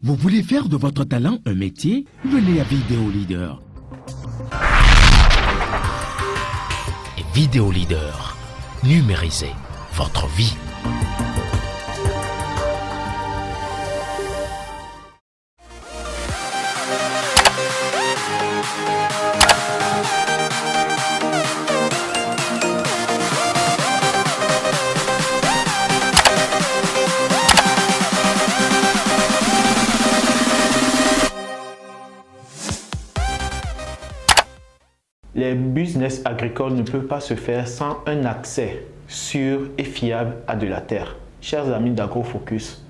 Vous voulez faire de votre talent un métier? Venez à Vidéo Leader. Vidéo Leader, numérisez votre vie. Les business agricoles ne peuvent pas se faire sans un accès sûr et fiable à de la terre. Chers amis d'AgroFocus,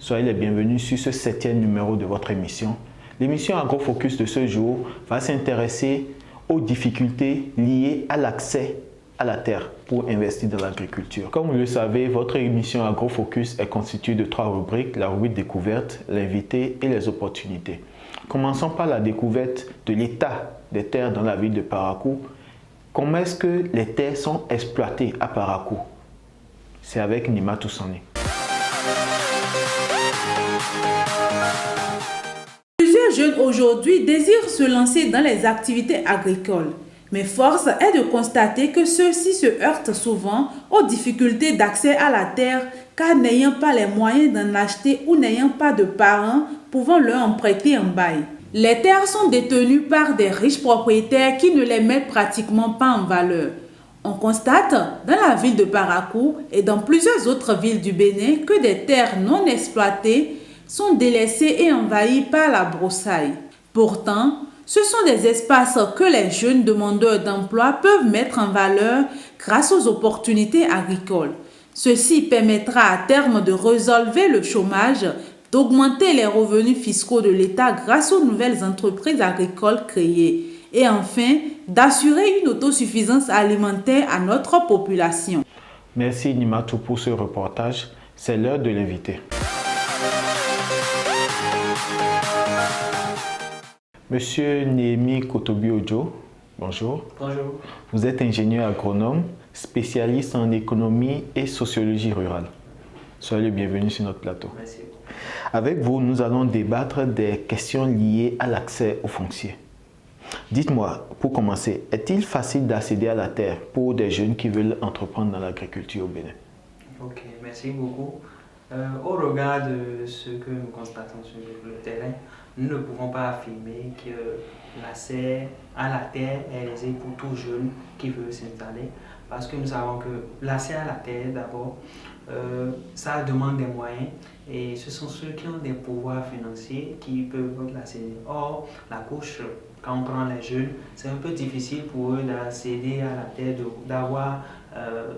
soyez les bienvenus sur ce 7e numéro de votre émission. L'émission AgroFocus de ce jour va s'intéresser aux difficultés liées à l'accès à la terre pour investir dans l'agriculture. Comme vous le savez, votre émission AgroFocus est constituée de 3 rubriques, la rubrique découverte, l'invité et les opportunités. Commençons par la découverte de l'état des terres dans la ville de Parakou. Comment est-ce que les terres sont exploitées à Parakou? C'est avec Nima Toussani. Plusieurs jeunes aujourd'hui désirent se lancer dans les activités agricoles. Mais force est de constater que ceux-ci se heurtent souvent aux difficultés d'accès à la terre car n'ayant pas les moyens d'en acheter ou n'ayant pas de parents pouvant leur en prêter un bail. Les terres sont détenues par des riches propriétaires qui ne les mettent pratiquement pas en valeur. On constate dans la ville de Parakou et dans plusieurs autres villes du Bénin que des terres non exploitées sont délaissées et envahies par la broussaille. Pourtant, ce sont des espaces que les jeunes demandeurs d'emploi peuvent mettre en valeur grâce aux opportunités agricoles. Ceci permettra à terme de résolver le chômage, d'augmenter les revenus fiscaux de l'État grâce aux nouvelles entreprises agricoles créées et enfin d'assurer une autosuffisance alimentaire à notre population. Merci Nimatou pour ce reportage. C'est l'heure de l'inviter. Monsieur Néhémie Kotobi-Ojo, bonjour. Bonjour. Vous êtes ingénieur agronome, spécialiste en économie et sociologie rurale. Soyez le bienvenu sur notre plateau. Merci. Avec vous, nous allons débattre des questions liées à l'accès au foncier. Dites-moi, pour commencer, est-il facile d'accéder à la terre pour des jeunes qui veulent entreprendre dans l'agriculture au Bénin? Ok, merci beaucoup. Au regard de ce que nous constatons sur le terrain, nous ne pouvons pas affirmer que l'accès à la terre est aisé pour tout jeune qui veut s'installer, parce que nous savons que l'accès à la terre, d'abord, ça demande des moyens et ce sont ceux qui ont des pouvoirs financiers qui peuvent l'accéder. Or, la couche, quand on prend les jeunes, c'est un peu difficile pour eux d'accéder à la terre, d'avoir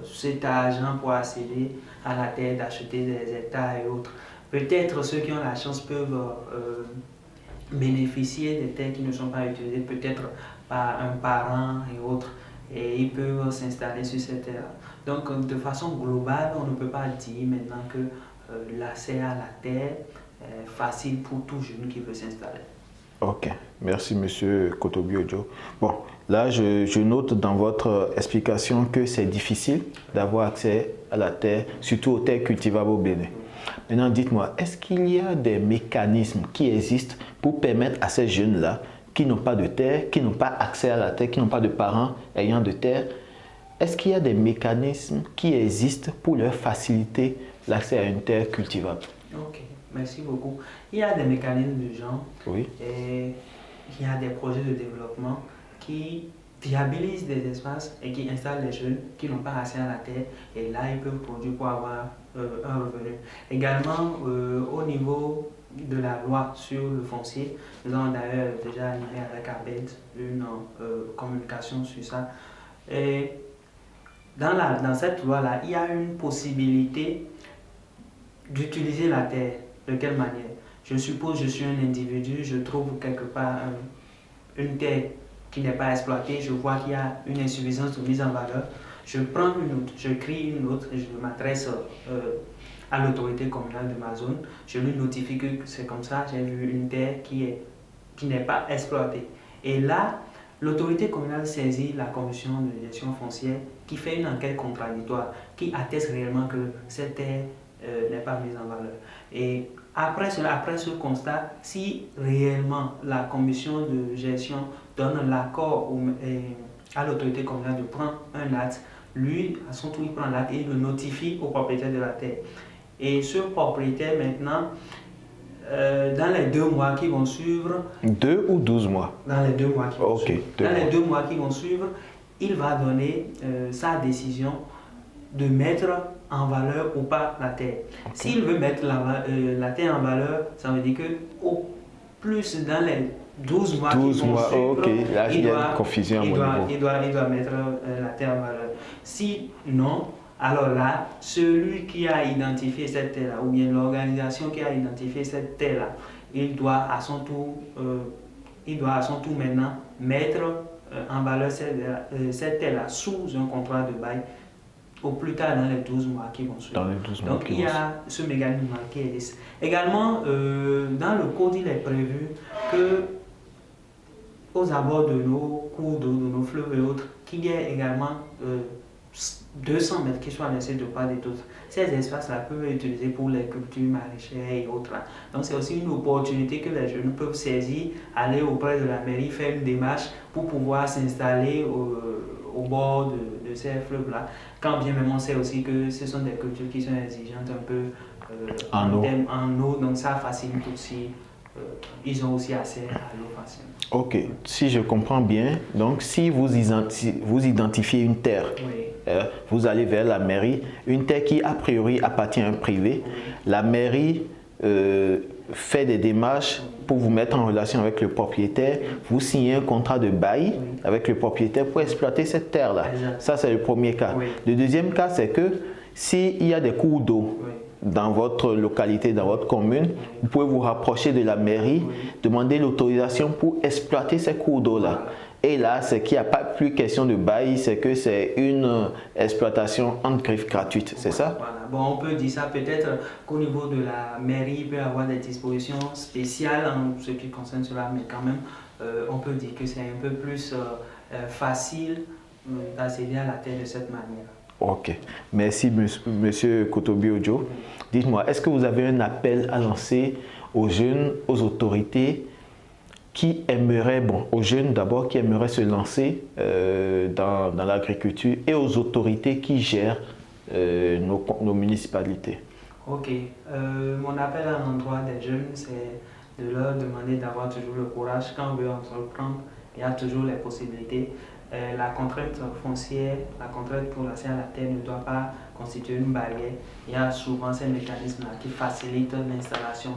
cet argent pour accéder à la terre, d'acheter des hectares et autres. Peut-être ceux qui ont la chance peuvent bénéficier des terres qui ne sont pas utilisées, peut-être par un parent et autres, et ils peuvent s'installer sur ces terres. Donc, de façon globale, on ne peut pas dire maintenant que l'accès à la terre est facile pour tout jeune qui veut s'installer. Ok, merci Monsieur Kotobi-Ojo. Bon, là je note dans votre explication que c'est difficile d'avoir accès à la terre, surtout aux terres cultivables au Bénin. Maintenant, dites-moi, est-ce qu'il y a des mécanismes qui existent pour permettre à ces jeunes-là qui n'ont pas de terre, qui n'ont pas accès à la terre, qui n'ont pas de parents ayant de terre, est-ce qu'il y a des mécanismes qui existent pour leur faciliter l'accès à une terre cultivable? Ok, merci beaucoup. Il y a des mécanismes de genre, oui. Et il y a des projets de développement qui viabilisent des espaces et qui installent les jeunes qui n'ont pas accès à la terre et là ils peuvent produire pour avoir un revenu. Également au niveau de la loi sur le foncier, nous avons d'ailleurs déjà animé avec Abed une communication sur ça. Et dans cette loi-là, il y a une possibilité d'utiliser la terre. De quelle manière? Je suppose que je suis un individu, je trouve quelque part une terre qui n'est pas exploitée, je vois qu'il y a une insuffisance de mise en valeur. Je prends une autre, je crée une autre et je m'adresse à l'autorité communale de ma zone. Je lui notifie que c'est comme ça, j'ai vu une terre qui n'est pas exploitée. Et là, l'autorité communale saisit la commission de gestion foncière qui fait une enquête contradictoire, qui atteste réellement que cette terre n'est pas mise en valeur. Et après ce constat, si réellement la commission de gestion donne l'accord à l'autorité communale de prendre un acte, lui, à son tour, il prend l'acte et il le notifie au propriétaire de la terre. Et ce propriétaire, maintenant, dans les 2 mois qui vont suivre... 2 ou 12 mois? Dans les 2 mois qui vont suivre. Dans les 2 mois qui vont suivre, il va donner sa décision de mettre en valeur ou pas la terre. S'il veut mettre la terre en valeur, ça veut dire que au plus dans les 12 mois qui vont suivre, là, il y a une confusion à mon niveau. Il doit mettre la terre en valeur. Si non, alors là, celui qui a identifié cette terre-là, ou bien l'organisation qui a identifié cette terre-là, il doit à son tour maintenant mettre en valeur cette terre-là sous un contrat de bail au plus tard dans les 12 mois qui vont suivre. Donc il y a ce mécanisme qui existe. Également, dans le code, il est prévu que aux abords de nos cours d'eau, de nos fleuves et autres, qu'il y ait également 200 mètres qui soient laissés de part et d'autre. Ces espaces-là peuvent être utilisés pour les cultures maraîchères et autres. Donc c'est aussi une opportunité que les jeunes peuvent saisir, aller auprès de la mairie, faire une démarche pour pouvoir s'installer au bord de ces fleuves-là. Quand bien même on sait aussi que ce sont des cultures qui sont exigeantes un peu en eau, donc ça facilite aussi. Ils ont aussi accès à l'eau facilement. Ok, si je comprends bien, donc si vous identifiez une terre, oui, vous allez vers la mairie, une terre qui a priori appartient à un privé, oui, la mairie fait des démarches pour vous mettre en relation avec le propriétaire, oui, vous signez un contrat de bail, oui, avec le propriétaire pour exploiter cette terre-là. Ça, c'est le premier cas. Oui. Le deuxième cas, c'est que s'il y a des cours d'eau, oui, dans votre localité, dans votre commune, vous pouvez vous rapprocher de la mairie, oui, demander l'autorisation pour exploiter ces cours d'eau-là. Voilà. Et là, c'est qu'il n'y a pas plus question de bail, c'est que c'est une exploitation en griffe gratuite, c'est ça? Voilà. Bon, on peut dire ça peut-être qu'au niveau de la mairie, il peut y avoir des dispositions spéciales en ce qui concerne cela, mais quand même, on peut dire que c'est un peu plus facile d'accéder à la terre de cette manière. Ok, merci Monsieur Kotobi Ojo. Dites-moi, est-ce que vous avez un appel à lancer aux jeunes, aux autorités qui aimeraient, aux jeunes d'abord qui aimeraient se lancer dans l'agriculture et aux autorités qui gèrent nos municipalités? Ok, mon appel à l'endroit des jeunes, c'est de leur demander d'avoir toujours le courage. Quand on veut entreprendre, il y a toujours les possibilités. La contrainte foncière, la contrainte pour l'accès à la terre ne doit pas constituer une barrière. Il y a souvent ces mécanismes-là qui facilitent l'installation.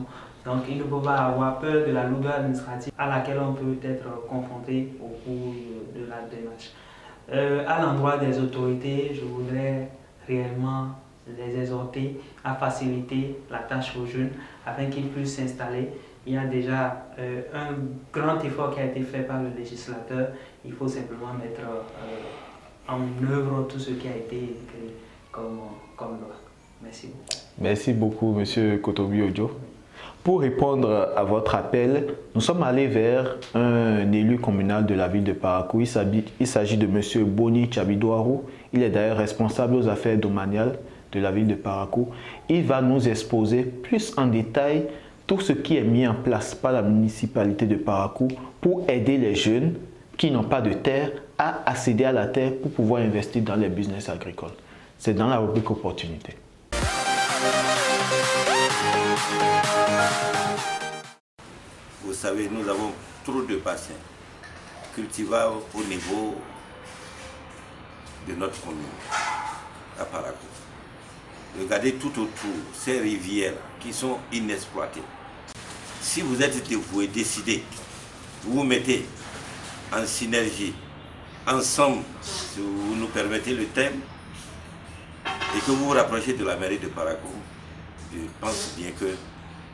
Donc il ne faut pas avoir peur de la lourdeur administrative à laquelle on peut être confronté au cours de la démarche. À l'endroit des autorités, je voudrais réellement les exhorter à faciliter la tâche aux jeunes afin qu'ils puissent s'installer. Il y a déjà un grand effort qui a été fait par le législateur. Il faut simplement mettre en œuvre tout ce qui a été écrit comme loi. Merci beaucoup. Merci beaucoup, M. Kotobi Ojo. Pour répondre à votre appel, nous sommes allés vers un élu communal de la ville de Parakou. Il s'agit de M. Boni Tchabidouarou. Il est d'ailleurs responsable aux affaires domaniales de la ville de Parakou. Il va nous exposer plus en détail tout ce qui est mis en place par la municipalité de Parakou pour aider les jeunes qui n'ont pas de terre à accéder à la terre pour pouvoir investir dans les business agricoles. C'est dans la rubrique opportunité. Vous savez, nous avons trop de patients cultivables au niveau de notre commune, à Parakou. Regardez tout autour, ces rivières qui sont inexploitées. Si vous êtes dévoué, décidé, vous vous mettez en synergie, ensemble, si vous nous permettez le thème, et que vous vous rapprochez de la mairie de Parakou, je pense bien que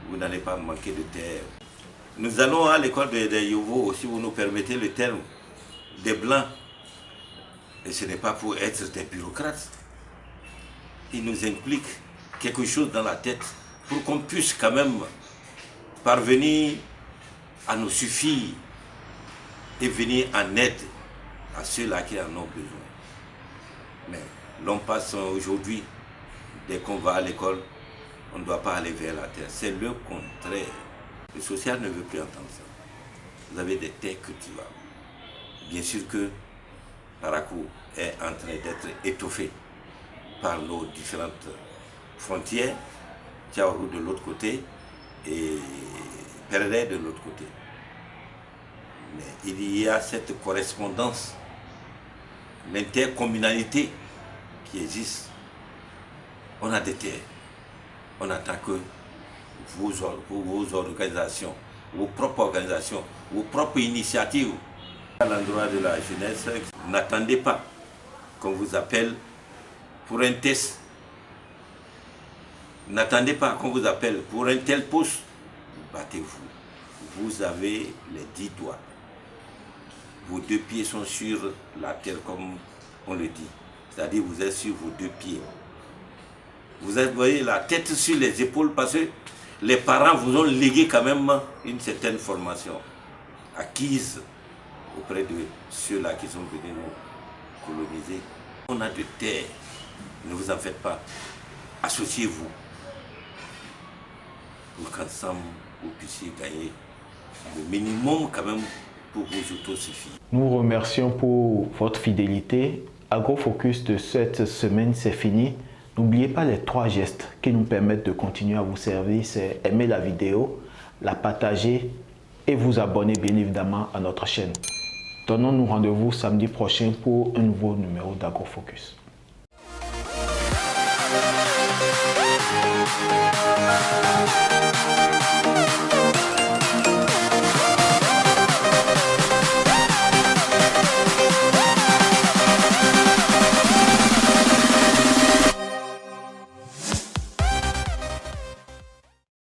vous n'allez pas manquer de terre. Nous allons à l'école des Yovo, si vous nous permettez le terme, des Blancs. Et ce n'est pas pour être des bureaucrates. Il nous implique quelque chose dans la tête pour qu'on puisse quand même parvenir à nous suffire et venir en aide à ceux-là qui en ont besoin. Mais l'on passe aujourd'hui, dès qu'on va à l'école, On ne doit pas aller vers la terre. C'est le contraire. Le social ne veut plus entendre ça. Vous avez des terres cultivables. Bien sûr que Parakou est en train d'être étoffé par nos différentes frontières, Tiaourou de l'autre côté et Perret de l'autre côté. Mais il y a cette correspondance, l'intercommunalité qui existe. On a des terres. On attend que vos organisations, vos propres organisations, vos propres initiatives, à l'endroit de la jeunesse, n'attendez pas qu'on vous appelle pour un test. N'attendez pas qu'on vous appelle pour un tel poste. Battez-vous. Vous avez les 10 doigts. Vos 2 pieds sont sur la terre, comme on le dit. C'est-à-dire vous êtes sur vos 2 pieds. Vous voyez la tête sur les épaules parce que les parents vous ont légué quand même une certaine formation acquise auprès de ceux-là qui sont venus nous coloniser. On a de terre, ne vous en faites pas. Associez-vous pour qu'ensemble vous puissiez gagner le minimum quand même pour vous autosuffire. Nous vous remercions pour votre fidélité. AgroFocus de cette semaine, c'est fini. N'oubliez pas les 3 gestes qui nous permettent de continuer à vous servir. C'est aimer la vidéo, la partager et vous abonner bien évidemment à notre chaîne. Donnons-nous rendez-vous samedi prochain pour un nouveau numéro d'AgroFocus.